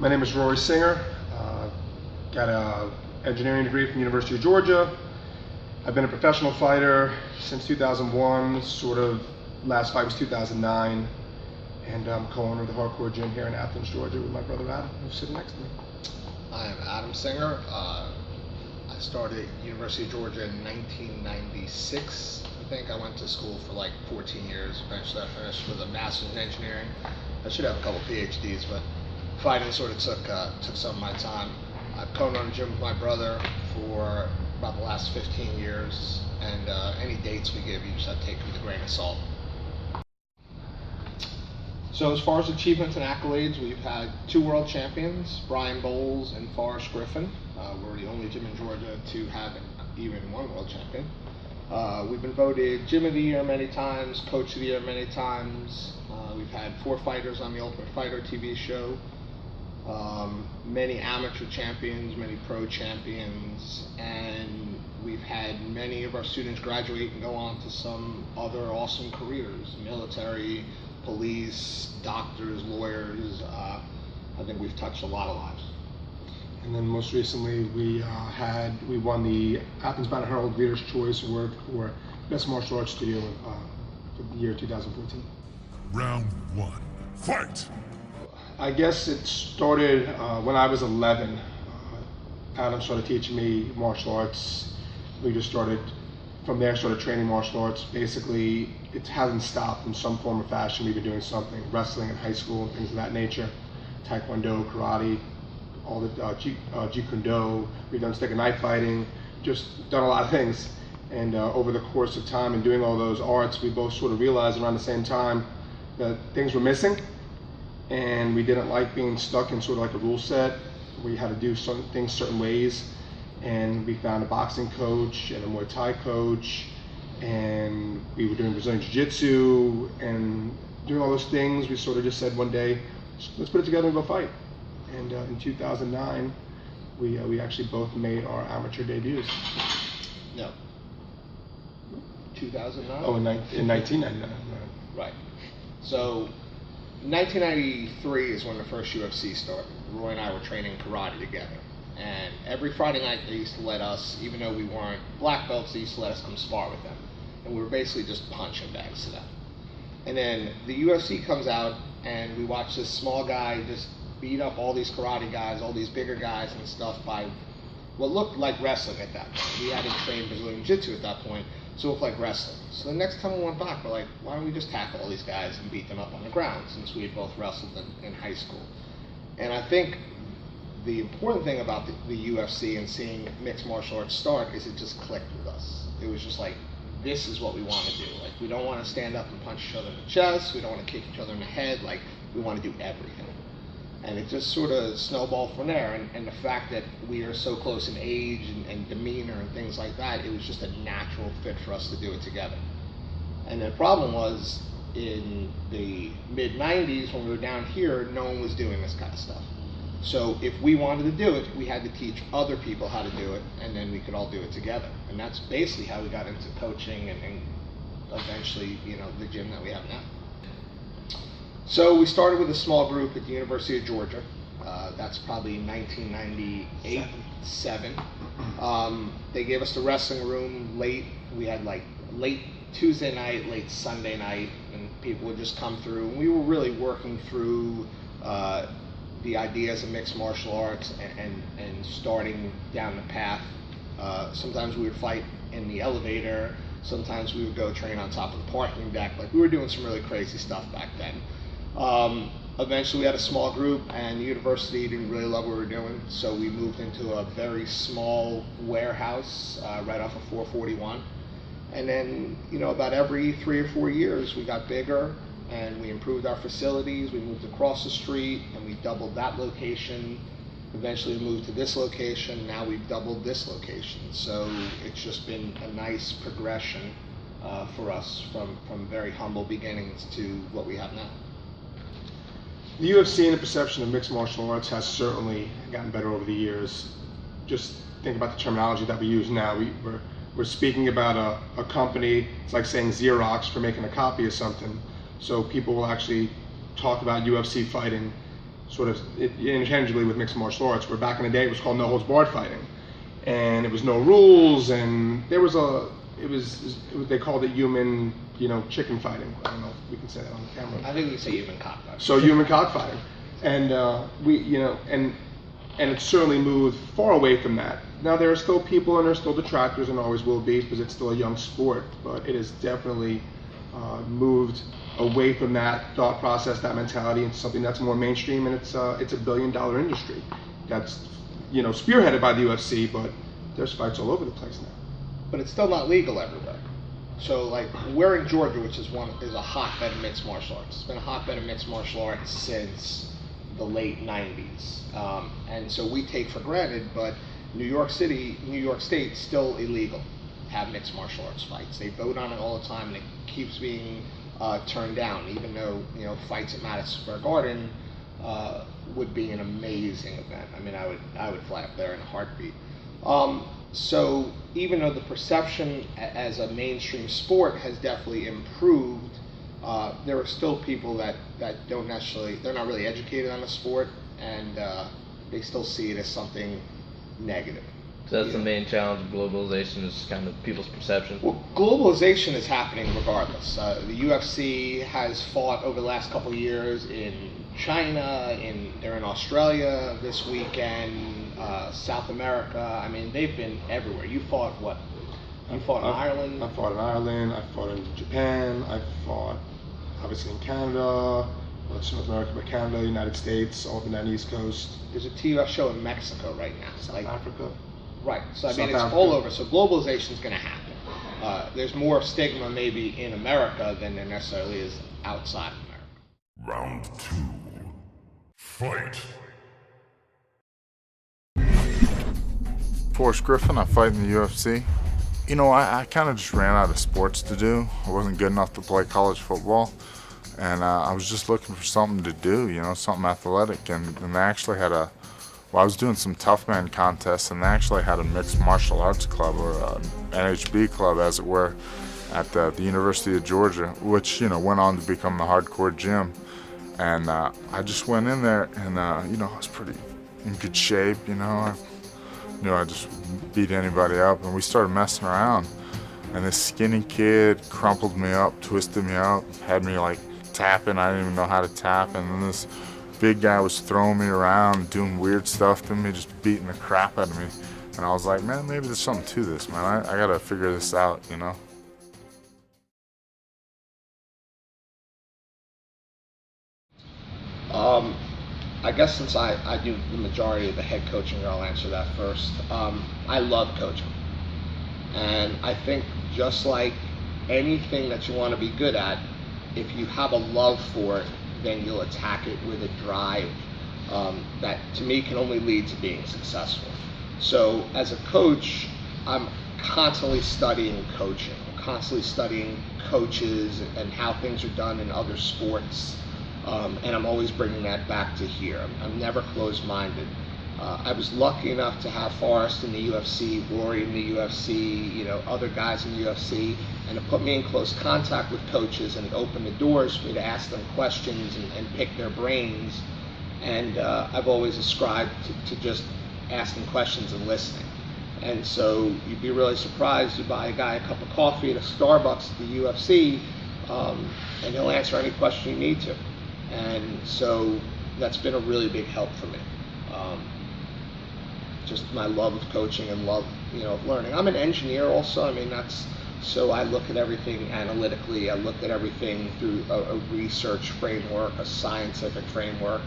My name is Rory Singer. Got an engineering degree from the University of Georgia. I've been a professional fighter since 2001, sort of last fight was 2009, and I'm co-owner of the Hardcore Gym here in Athens, Georgia with my brother Adam, who's sitting next to me. I am Adam Singer. I started at University of Georgia in 1996. I think I went to school for like 14 years. Eventually I finished with a master's in engineering. I should have a couple PhDs, but fighting sort of took some of my time. I've co-owned a gym with my brother for about the last 15 years, and any dates we give you just have to take with a grain of salt. So as far as achievements and accolades, we've had 2 world champions, Brian Bowles and Forrest Griffin. We're the only gym in Georgia to have even 1 world champion. We've been voted Gym of the Year many times, Coach of the Year many times. We've had 4 fighters on the Ultimate Fighter TV show. Many amateur champions, many pro champions, and we've had many of our students graduate and go on to some other awesome careers, military, police, doctors, lawyers. I think we've touched a lot of lives. And then most recently we won the Athens Banner Herald Reader's Choice Award for Best Martial Arts Studio for the year 2014. Round 1, fight! I guess it started when I was 11. Adam started teaching me martial arts. We just started, from there, started training martial arts. Basically, it hasn't stopped in some form or fashion. We've been doing something, wrestling in high school and things of that nature, taekwondo, karate, all the jeet kune do. We've done stick and knife fighting, just done a lot of things. And over the course of time and doing all those arts, we both sort of realized around the same time that things were missing. And we didn't like being stuck in sort of like a rule set. We had to do certain things certain ways, and we found a boxing coach and a Muay Thai coach, and we were doing Brazilian Jiu-Jitsu and doing all those things. We sort of just said one day, let's put it together and go fight. And in 2009, we actually both made our amateur debuts. No. 2009? Oh, in 1999. Right. So 1993 is when the first UFC started. Roy and I were training karate together. And every Friday night they used to let us, even though we weren't black belts, they used to let us come spar with them. And we were basically just punching bags to them. And then the UFC comes out and we watch this small guy just beat up all these karate guys, all these bigger guys and stuff by what looked like wrestling at that point. We hadn't trained Brazilian Jiu-Jitsu at that point, so it looked like wrestling. So the next time we went back, we're like, why don't we just tackle all these guys and beat them up on the ground, since we had both wrestled in high school. And I think the important thing about the UFC and seeing mixed martial arts start is it just clicked with us. It was just like, this is what we want to do. Like, we don't want to stand up and punch each other in the chest, we don't want to kick each other in the head, like, we want to do everything. And it just sort of snowballed from there, and the fact that we are so close in age and demeanor and things like that, it was just a natural fit for us to do it together. And the problem was, in the mid-90s, when we were down here, no one was doing this kind of stuff. So if we wanted to do it, we had to teach other people how to do it, and then we could all do it together. And that's basically how we got into coaching and eventually, you know, the gym that we have now. So we started with a small group at the University of Georgia. That's probably 1998, 7. They gave us the wrestling room late. We had like late Tuesday night, late Sunday night, and people would just come through. And we were really working through the ideas of mixed martial arts and starting down the path. Sometimes we would fight in the elevator. Sometimes we would go train on top of the parking deck. Like, we were doing some really crazy stuff back then. Eventually we had a small group, and the university didn't really love what we were doing, so we moved into a very small warehouse right off of 441. And then, you know, about every 3 or 4 years we got bigger and we improved our facilities. We moved across the street and we doubled that location. Eventually we moved to this location. Now we've doubled this location. So it's just been a nice progression for us from very humble beginnings to what we have now. The UFC and the perception of mixed martial arts has certainly gotten better over the years. Just think about the terminology that we use now. We're speaking about a company. It's like saying Xerox for making a copy of something. So people will actually talk about UFC fighting sort of interchangeably with mixed martial arts, where back in the day it was called no holds barred fighting, and it was no rules, and there was they called it human, chicken fighting. I don't know if we can say that on the camera. I think we say human cockfighting. So human cockfighting, and and it's certainly moved far away from that. Now there are still people and there's still detractors and always will be, because it's still a young sport, but it has definitely moved away from that thought process, that mentality, into something that's more mainstream, and it's a $1 billion industry that's spearheaded by the UFC, but there's fights all over the place now. But it's still not legal everywhere. So like we're in Georgia, which is a hotbed of mixed martial arts. It's been a hotbed of mixed martial arts since the late 90s. And so we take for granted, but New York State, still illegal to have mixed martial arts fights. They vote on it all the time, and it keeps being turned down, even though fights at Madison Square Garden would be an amazing event. I mean, I would fly up there in a heartbeat. So even though the perception as a mainstream sport has definitely improved, there are still people that don't necessarily, they're not really educated on the sport, and they still see it as something negative. So that's the main challenge of globalization, is kind of people's perception. Well, globalization is happening regardless. The UFC has fought over the last couple of years in China, they're in Australia this weekend, South America. I mean, they've been everywhere. You fought what? You fought in Ireland? I fought in Ireland, I fought in Japan, I fought obviously in Canada, well, it's North America, but Canada, United States, all up and down the East Coast. There's a TUF show in Mexico right now. South Africa. Right, so I South mean, it's Africa. all over. So globalization is going to happen. There's more stigma maybe in America than there necessarily is outside of America. Round 2. Fight. Forrest Griffin, I fight in the UFC. I kind of just ran out of sports to do. I wasn't good enough to play college football, and I was just looking for something to do, something athletic. And they actually had I was doing some tough man contests, and they actually had a mixed martial arts club, or an NHB club, as it were, at the University of Georgia, which went on to become the hardcore gym. And I just went in there, and I was pretty in good shape. I just beat anybody up, and we started messing around. And this skinny kid crumpled me up, twisted me up, had me like tapping. I didn't even know how to tap. And then this big guy was throwing me around, doing weird stuff to me, just beating the crap out of me. And I was like, man, maybe there's something to this, man. I gotta figure this out, I guess since I do the majority of the head coaching, I'll answer that first. I love coaching. And I think just like anything that you want to be good at, if you have a love for it, then you'll attack it with a drive that to me can only lead to being successful. So as a coach, I'm constantly studying coaching. I'm constantly studying coaches and how things are done in other sports. And I'm always bringing that back to here. I'm never closed-minded. I was lucky enough to have Forrest in the UFC, Rory in the UFC, other guys in the UFC, and it put me in close contact with coaches, and it opened the doors for me to ask them questions and pick their brains. And I've always ascribed to just asking questions and listening. And so you'd be really surprised. You buy a guy a cup of coffee at a Starbucks at the UFC, and he'll answer any question you need to. And so that's been a really big help for me. Just my love of coaching and love, of learning. I'm an engineer also. I mean, so I look at everything analytically. I look at everything through a research framework, a scientific framework,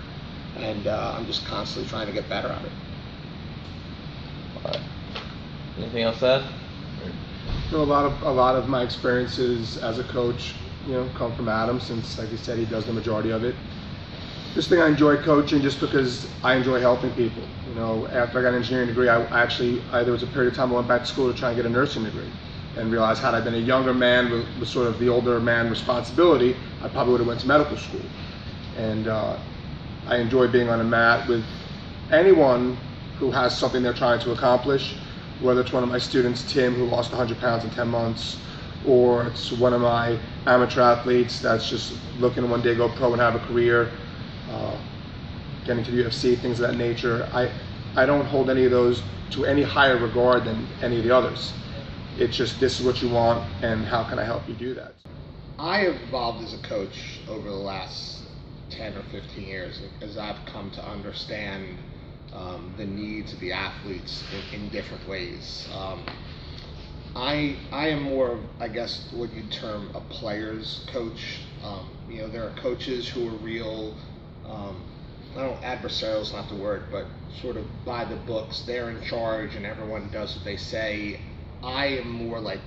and I'm just constantly trying to get better at it. All right. Anything else to add? A lot of my experiences as a coach, come from Adam, since, like you said, he does the majority of it. This thing I enjoy coaching just because I enjoy helping people. After I got an engineering degree, there was a period of time I went back to school to try and get a nursing degree, and realized had I been a younger man with sort of the older man responsibility, I probably would have went to medical school. And I enjoy being on a mat with anyone who has something they're trying to accomplish, whether it's one of my students, Tim, who lost 100 pounds in 10 months, or it's one of my amateur athletes that's just looking to one day go pro and have a career. getting to the UFC, things of that nature. I don't hold any of those to any higher regard than any of the others. It's just, this is what you want, and how can I help you do that? I have evolved as a coach over the last 10 or 15 years as I've come to understand the needs of the athletes in different ways. I am more of, I guess, what you'd term a player's coach. You know, there are coaches who are real, adversarial is not the word, but sort of by the books. They're in charge and everyone does what they say. I am more like,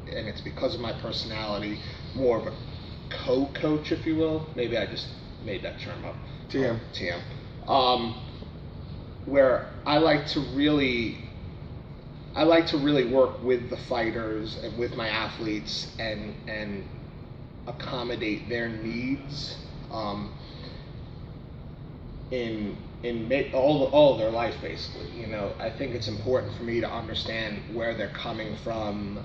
and it's because of my personality, more of a co-coach, if you will. Maybe I just made that term up. TM. Where I like to really work with the fighters and with my athletes and accommodate their needs in all of their life, basically. You know, I think it's important for me to understand where they're coming from,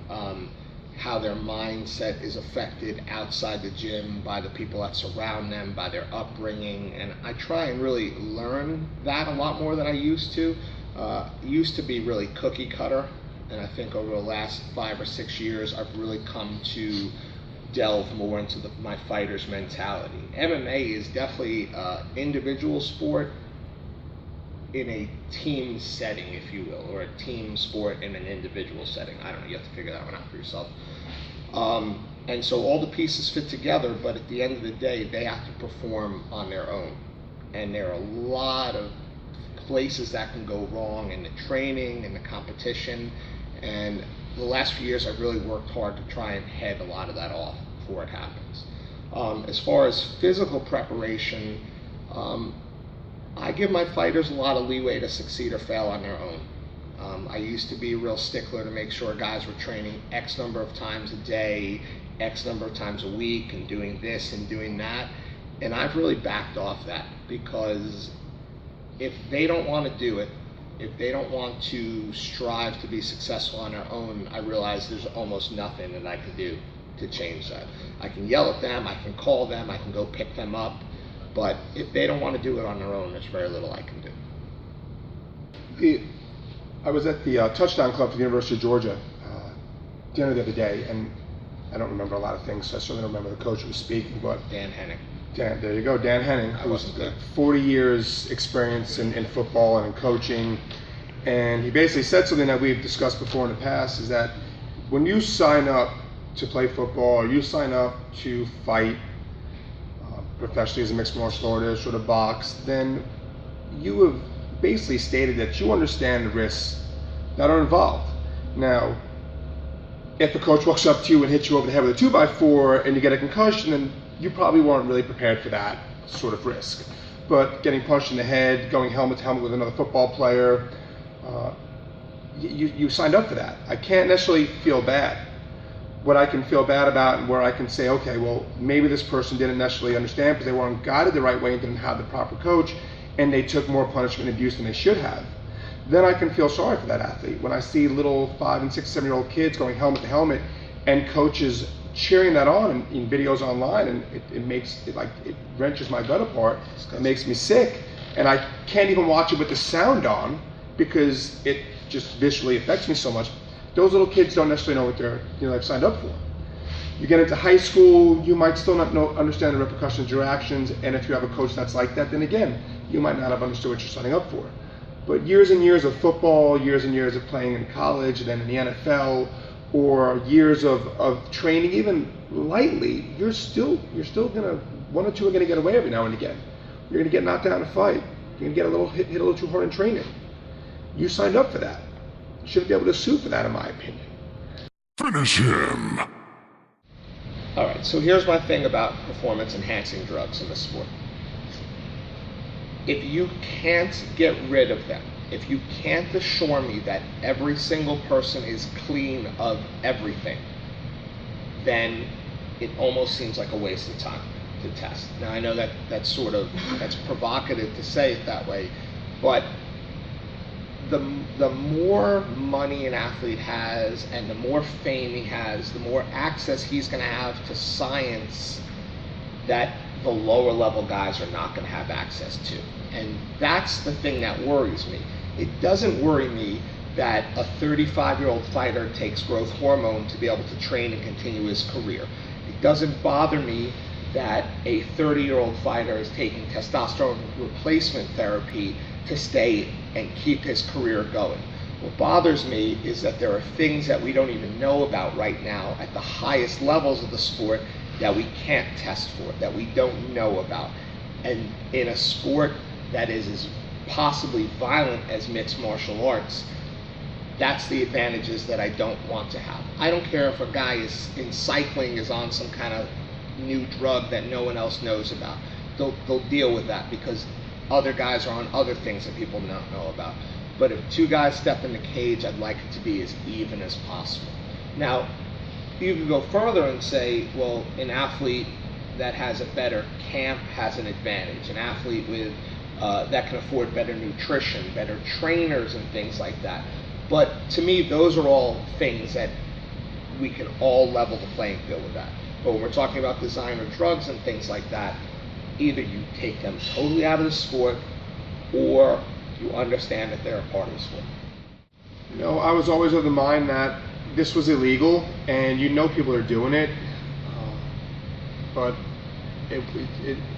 how their mindset is affected outside the gym by the people that surround them, by their upbringing, and I try and really learn that a lot more than I used to. Used to be really cookie cutter, and I think over the last 5 or 6 years I've really come to delve more into my fighter's mentality. MMA is definitely an individual sport in a team setting, if you will, or a team sport in an individual setting. I don't know, you have to figure that one out for yourself. And so all the pieces fit together, but at the end of the day, they have to perform on their own. And there are a lot of places that can go wrong in the training and the competition. And the last few years, I've really worked hard to try and head a lot of that off before it happens. As far as physical preparation, I give my fighters a lot of leeway to succeed or fail on their own. I used to be a real stickler to make sure guys were training X number of times a day, X number of times a week, and doing this and doing that. And I've really backed off that, because if they don't want to do it, if they don't want to strive to be successful on their own, I realize there's almost nothing that I can do to change that. I can yell at them, I can call them, I can go pick them up, but if they don't want to do it on their own, there's very little I can do. I was at the Touchdown Club for the University of Georgia dinner the other day, and I don't remember a lot of things, so I certainly don't remember the coach who was speaking, but Dan Henning. There you go, Dan Henning, who's 40 years experience in football and in coaching, and he basically said something that we've discussed before in the past, is that when you sign up to play football, or you sign up to fight professionally as a mixed martial artist or to box, then you have basically stated that you understand the risks that are involved. Now, if a coach walks up to you and hits you over the head with a 2x4 and you get a concussion, then you probably weren't really prepared for that sort of risk. But getting punched in the head, going helmet to helmet with another football player, you signed up for that. I can't necessarily feel bad. What I can feel bad about, and where I can say, okay, well, maybe this person didn't necessarily understand because they weren't guided the right way and didn't have the proper coach, and they took more punishment and abuse than they should have. Then I can feel sorry for that athlete. When I see little 5 and 6, 7-year-old kids going helmet to helmet, and coaches cheering that on in videos online, and it wrenches my gut apart. It makes me sick, and I can't even watch it with the sound on because it just visually affects me so much. Those little kids don't necessarily know what they've signed up for. You get into high school, you might still not understand the repercussions of your actions, and if you have a coach that's like that, then again, you might not have understood what you're signing up for. But years and years of football, years and years of playing in college, and then in the NFL, or years of training, even lightly, you're still gonna, one or two are gonna get away every now and again. You're gonna get knocked out in a fight. You're gonna get hit a little too hard in training. You signed up for that. You shouldn't be able to sue for that, in my opinion. Finish him! Alright, so here's my thing about performance-enhancing drugs in the sport. If you can't get rid of them, if you can't assure me that every single person is clean of everything, then it almost seems like a waste of time to test. Now I know that's provocative to say it that way, but the more money an athlete has and the more fame he has, the more access he's going to have to science that the lower level guys are not going to have access to. And that's the thing that worries me. It doesn't worry me that a 35-year-old fighter takes growth hormone to be able to train and continue his career. It doesn't bother me that a 30-year-old fighter is taking testosterone replacement therapy to stay and keep his career going. What bothers me is that there are things that we don't even know about right now at the highest levels of the sport that we can't test for, that we don't know about. And in a sport that is as possibly violent as mixed martial arts, that's the advantages that I don't want to have. I don't care if a guy in cycling is on some kind of new drug that no one else knows about. They'll deal with that because other guys are on other things that people don't know about. But if two guys step in the cage, I'd like it to be as even as possible. Now, you can go further and say, well, an athlete that has a better camp has an advantage. An athlete with that can afford better nutrition, better trainers and things like that. But to me, those are all things that we can all level the playing field with that. But when we're talking about designer drugs and things like that, either you take them totally out of the sport or you understand that they're a part of the sport. You know, I was always of the mind that this was illegal, and you know people are doing it, but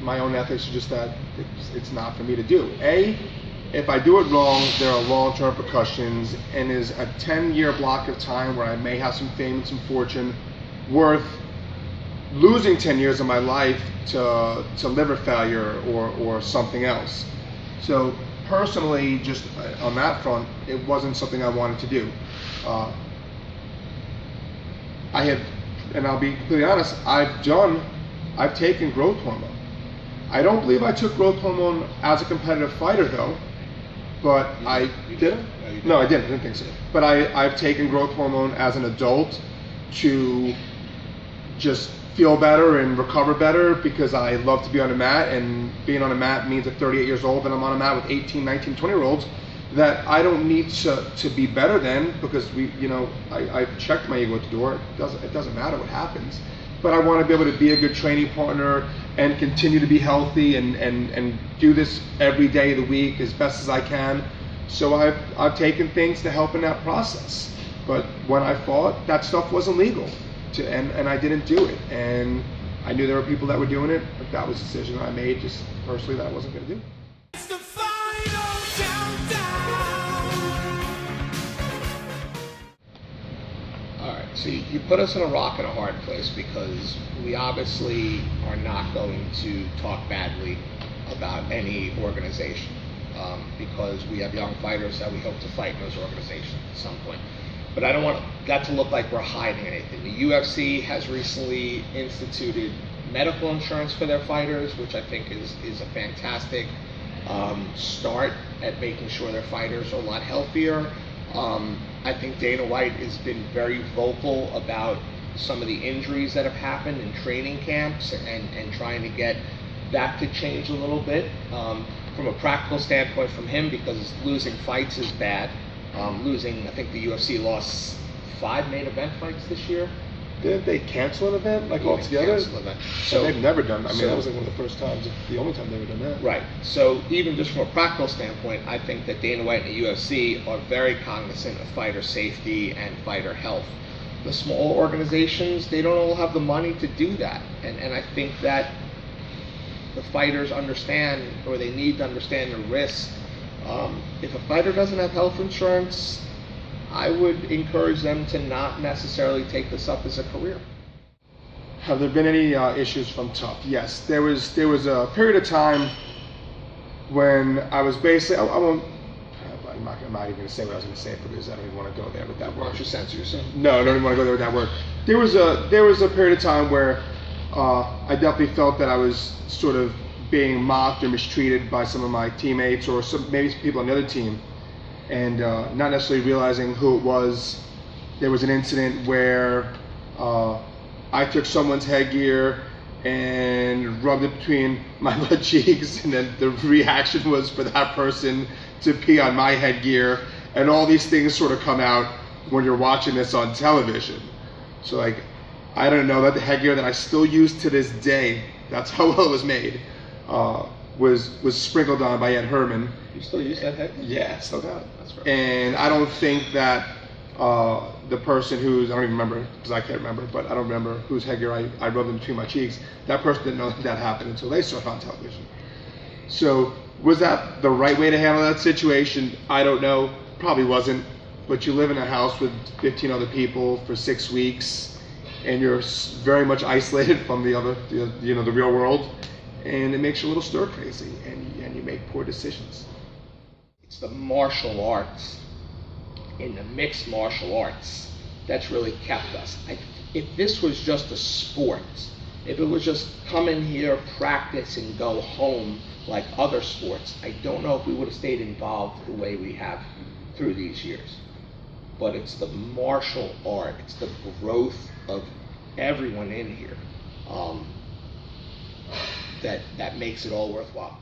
my own ethics are just that it's not for me to do. If I do it wrong, there are long-term repercussions, and is a 10-year block of time where I may have some fame and some fortune worth losing 10 years of my life to liver failure or something else. So personally, just on that front, it wasn't something I wanted to do. I have, and I'll be completely honest, I've taken growth hormone. I don't believe I took growth hormone as a competitive fighter though, but I did. No, I didn't think so. But I've taken growth hormone as an adult to just feel better and recover better because I love to be on a mat, and being on a mat means at 38 years old and I'm on a mat with 18, 19, 20-year-olds that I don't need to be better than, because I've checked my ego at the door. It doesn't matter what happens. But I want to be able to be a good training partner and continue to be healthy and do this every day of the week as best as I can. So I've taken things to help in that process. But when I fought, that stuff wasn't legal, and I didn't do it. And I knew there were people that were doing it, but that was a decision I made just personally that I wasn't going to do. It's the final countdown. Alright, so you put us in a rock and a hard place because we obviously are not going to talk badly about any organization because we have young fighters that we hope to fight in those organizations at some point. But I don't want that to look like we're hiding anything. The UFC has recently instituted medical insurance for their fighters, which I think is a fantastic start at making sure their fighters are a lot healthier. I think Dana White has been very vocal about some of the injuries that have happened in training camps and trying to get that to change a little bit. From a practical standpoint from him, because losing fights is bad. I think the UFC lost 5 main event fights this year. Didn't they cancel an event altogether? So they've never done. I mean, that was like one of the first times, the only time they've ever done that. Right. So even just from a practical standpoint, I think that Dana White and the UFC are very cognizant of fighter safety and fighter health. The small organizations, they don't all have the money to do that, and I think that the fighters understand, or they need to understand, the risk. If a fighter doesn't have health insurance, I would encourage them to not necessarily take this up as a career. Have there been any issues from Tough? Yes, there was a period of time when I was basically, I'm not even going to say what I was going to say because I don't even want to go there with that word. Why don't you censor yourself? No, I don't even want to go there with that word. There was a period of time where I definitely felt that I was sort of being mocked or mistreated by some of my teammates or maybe some people on the other team, and not necessarily realizing who it was. There was an incident where I took someone's headgear and rubbed it between my butt cheeks, and then the reaction was for that person to pee on my headgear, and all these things sort of come out when you're watching this on television. So like, I don't know, that the headgear that I still use to this day That's how well it was made. Was sprinkled on by Ed Herman. You still use that head? Yeah, still got it. That's right. And I don't think that the person who's, I don't even remember, because I can't remember, but I don't remember whose headgear I rubbed in between my cheeks. That person didn't know that happened until they saw it on television. So was that the right way to handle that situation? I don't know. Probably wasn't. But you live in a house with 15 other people for 6 weeks, and you're very much isolated from the real world, and it makes you a little stir crazy, and you make poor decisions. It's the martial arts, in the mixed martial arts, that's really kept us. If this was just a sport, if it was just come in here, practice, and go home like other sports, I don't know if we would have stayed involved the way we have through these years. But it's the martial art, it's the growth of everyone in here that makes it all worthwhile.